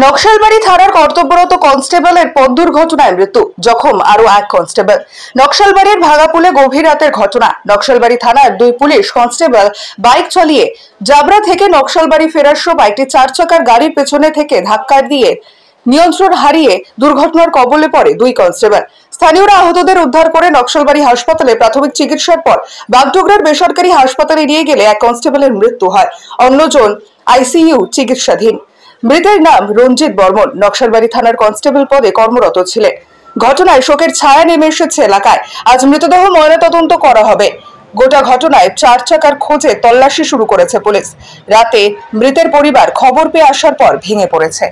নকশালবাড়ি থানার কর্তব্যরত কনস্টেবলের পথ দুর্ঘটনায় মৃত্যু, জখম আরো এক কনস্টেবল। নকশালবাড়ির ভাগাপুলে গভীর রাতের ঘটনা। নকশালবাড়ি থানার দুই পুলিশ কনস্টেবল বাইক চালিয়ে জাবরা থেকে নকশালবাড়ি ফেরার সময় একটি 4 চাকার গাড়ির পেছনে থেকে ধাক্কা দিয়ে নিয়ন্ত্রণ হারিয়ে দুর্ঘটনার কবলে পড়ে দুই কনস্টেবল। স্থানীয়রা আহতদের উদ্ধার করে নকশালবাড়ি হাসপাতালে প্রাথমিক চিকিৎসার পর বাগডোগরার বেসরকারি হাসপাতালে নিয়ে গেলে এক কনস্টেবলের মৃত্যু হয়, অন্যজন আইসিইউ চিকিৎসাধীন। মৃতের নাম রঞ্জিত বর্মন, নকশালবাড়ি থানার কনস্টেবল পদে কর্মরত ছিলেন। ঘটনায় শোকের ছায়া নেমে এসেছে এলাকায়। আজ মৃতদেহ ময়নাতদন্ত করা হবে। গোটা ঘটনায় 4 চাকার খোঁজে তল্লাশি শুরু করেছে পুলিশ। রাতে মৃতের পরিবার খবর পেয়ে আসার পর ভেঙে পড়েছে।